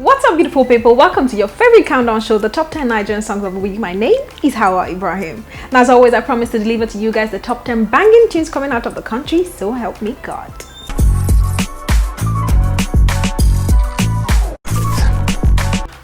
What's up, beautiful people? Welcome to your favorite countdown show, the top 10 Nigerian songs of the week. My name is Hawa Ibrahim. And as always, I promise to deliver to you guys the top 10 banging tunes coming out of the country, so help me God.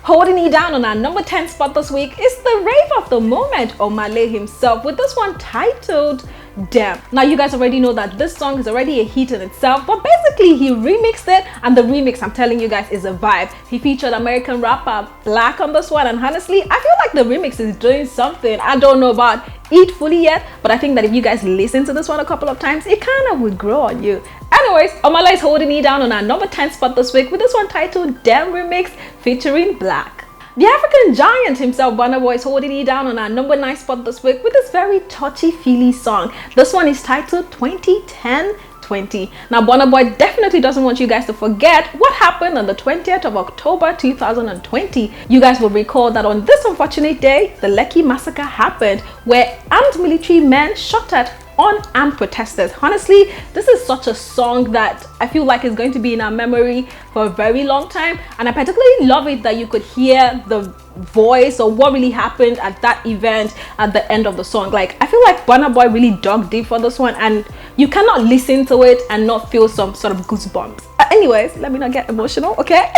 Holding it down on our number 10 spot this week is the rave of the moment, Omale himself, with this one titled Damn. Now you guys already know that this song is already a hit in itself, but basically he remixed it, and the remix, I'm telling you guys, is a vibe. He featured American rapper Black on this one, and honestly I feel like the remix is doing something. I don't know about it fully yet, but I think that if you guys listen to this one a couple of times, it kind of will grow on you. Anyways, Omale is holding it down on our number 10 spot this week with this one titled Damn remix featuring Black. The African giant himself, Burna Boy, is holding it down on our number 9 spot this week with this very touchy-feely song. This one is titled 2010-20. Now, Burna Boy definitely doesn't want you guys to forget what happened on the 20th of October 2020. You guys will recall that on this unfortunate day, the Lekki massacre happened, where armed military men shot at unarmed protesters. Honestly, this is such a song that I feel like is going to be in our memory for a very long time, and I particularly love it that you could hear the voice or what really happened at that event at the end of the song. Like, I feel like Burna Boy really dug deep for this one, and you cannot listen to it and not feel some sort of goosebumps. Anyways, let me not get emotional, okay?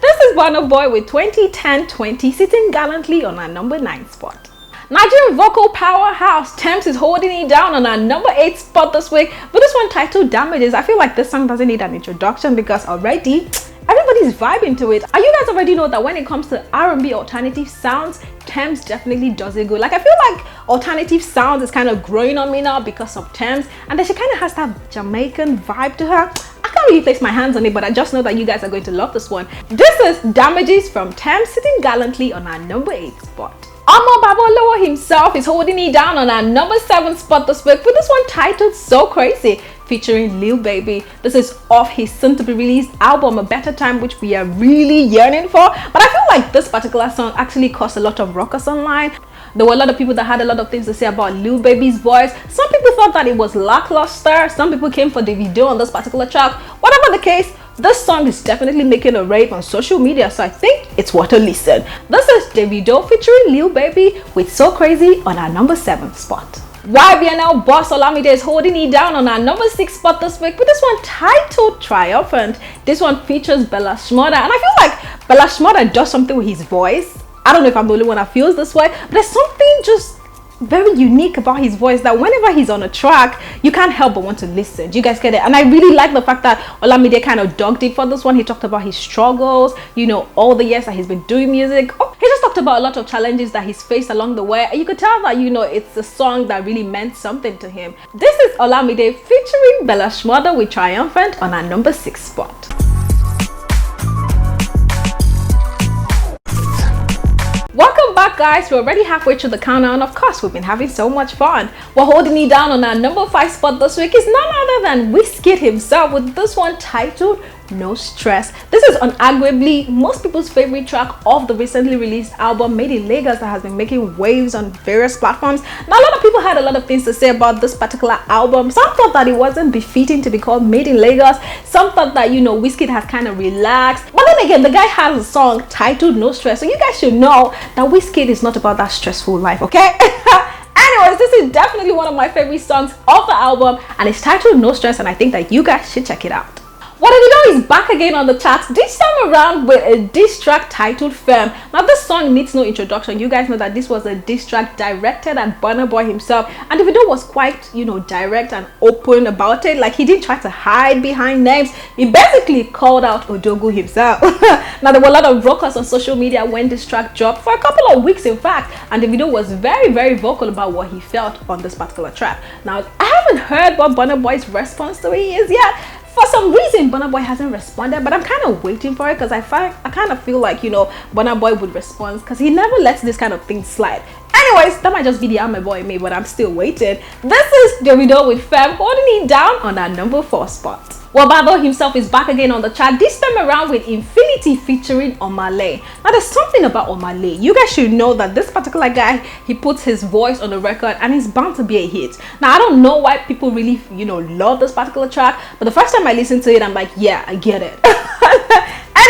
This is Burna Boy with 2010-20 sitting gallantly on our number 9 spot. Nigerian vocal powerhouse Tems is holding it down on our number 8 spot this week with this one titled Damages. I feel like this song doesn't need an introduction because already everybody's vibing to it. And you guys already know that when it comes to R&B alternative sounds, Tems definitely does it good. Like, I feel like alternative sounds is kind of growing on me now because of Tems, and then she kind of has that Jamaican vibe to her. I can't really place my hands on it, but I just know that you guys are going to love this one. This is Damages from Tems sitting gallantly on our number 8 spot. Omo Babalowo himself is holding it down on our number 7 spot this week with this one titled So Crazy featuring Lil Baby. This is off his soon to be released album A Better Time, which we are really yearning for. But I feel like this particular song actually caused a lot of ruckus online. There were a lot of people that had a lot of things to say about Lil Baby's voice. Some people thought that it was lackluster. Some people came for Davido on this particular track. Whatever the case, this song is definitely making a rave on social media, so I think it's worth a listen. This is Davido featuring Lil Baby with So Crazy on our number 7 spot. YBNL boss Olamide is holding it down on our number 6 spot this week with this one titled Triumphant. This one features Bella Shmurda, and I feel like Bella Shmurda does something with his voice. I don't know if I'm the only one that feels this way, but there's something just very unique about his voice that whenever he's on a track, you can't help but want to listen. Do you guys get it? And I really like the fact that Olamide kind of dug deep for this one. He talked about his struggles, you know, all the years that he's been doing music. He just talked about a lot of challenges that he's faced along the way, and you could tell that, you know, it's a song that really meant something to him. This is Olamide featuring Bella Shmurda with Triumphant on our number 6 spot. Welcome back, guys. We're already halfway through the countdown. Of course, we've been having so much fun. We're holding it down on our number 5 spot this week is none other than Wizkid himself with this one titled No Stress. This is unarguably most people's favorite track of the recently released album Made in Lagos that has been making waves on various platforms. Now, a lot of people had a lot of things to say about this particular album. Some thought that it wasn't befitting to be called Made in Lagos. Some thought that, you know, Wizkid has kind of relaxed. But then again, the guy has a song titled No Stress. So you guys should know that Wizkid is not about that stressful life, okay? Anyways, this is definitely one of my favorite songs of the album, and it's titled No Stress, and I think that you guys should check it out. What Davido is back again on the charts, this time around with a diss track titled Firm. Now, this song needs no introduction. You guys know that this was a diss track directed at Burna Boy himself, and Davido was quite, you know, direct and open about it. Like, he didn't try to hide behind names. He basically called out Odogu himself. Now, there were a lot of ruckus on social media when this track dropped for a couple of weeks, in fact, and Davido was very, very vocal about what he felt on this particular track. Now, I haven't heard what Burna Boy's response to it is yet. For some reason, Burna Boy hasn't responded, but I'm kind of waiting for it because I kind of feel like, you know, Burna Boy would respond because he never lets this kind of thing slide. Anyways, that might just be the I'm a boy in me, but I'm still waiting. This is Davido with Fem holding it down on our number 4 spot. Well, Babo himself is back again on the chart, this time around with Infinity featuring Omale. Now, there's something about Omale. You guys should know that this particular guy, he puts his voice on the record and it's bound to be a hit. Now, I don't know why people really, you know, love this particular track, but the first time I listened to it, I'm like, yeah, I get it.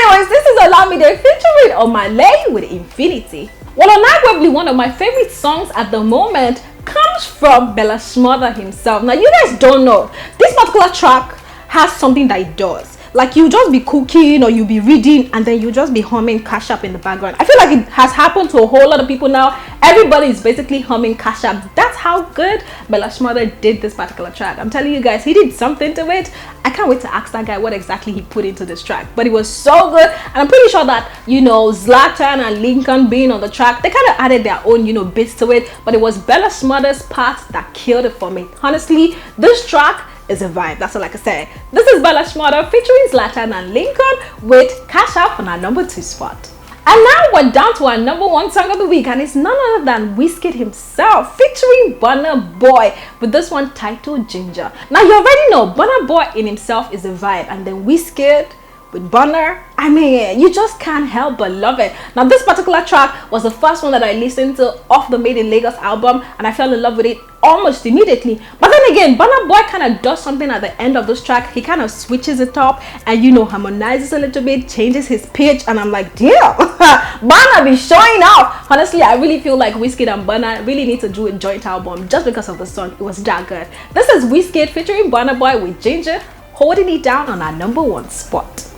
Anyways, this is Olamide featuring Omale with Infinity. Well, unarguably one of my favorite songs at the moment comes from Bella Smother himself. Now, you guys don't know, this particular track has something that it does. Like, you just be cooking or you be reading and then you just be humming Cash App in the background. I feel like it has happened to a whole lot of people now. Everybody is basically humming Cash App. That's how good Bella Smother did this particular track. I'm telling you guys, he did something to it. I can't wait to ask that guy what exactly he put into this track. But it was so good. And I'm pretty sure that, you know, Zlatan and Lincoln being on the track, they kind of added their own, you know, bits to it. But it was Bella Smother's part that killed it for me. Honestly, this track is a vibe. That's all I can say. This is Bella Smother featuring Zlatan and Lincoln with Cash App on our number 2 spot. And now we're down to our number 1 song of the week, and it's none other than Wizkid himself featuring Burna Boy with this one titled Ginger. Now, you already know Burna Boy in himself is a vibe, and then Wizkid with Burna, I mean, you just can't help but love it. Now, this particular track was the first one that I listened to off the Made in Lagos album, and I fell in love with it almost immediately. But then again, Burna Boy kind of does something at the end of this track. He kind of switches it up and, you know, harmonizes a little bit, changes his pitch, and I'm like, damn, Burna be showing off. Honestly, I really feel like Wizkid and Burna really need to do a joint album just because of the song. It was that good. This is Wizkid featuring Burna Boy with Ginger, holding it down on our number 1 spot.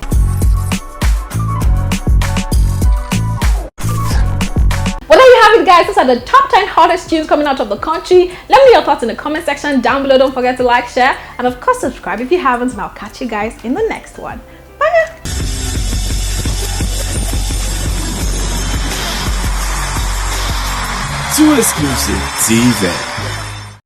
Well, there you have it, guys. These are the top 10 hottest tunes coming out of the country. Let me know your thoughts in the comment section down below. Don't forget to like, share, and of course subscribe if you haven't, and I'll catch you guys in the next one. Bye. Too Exclusive TV.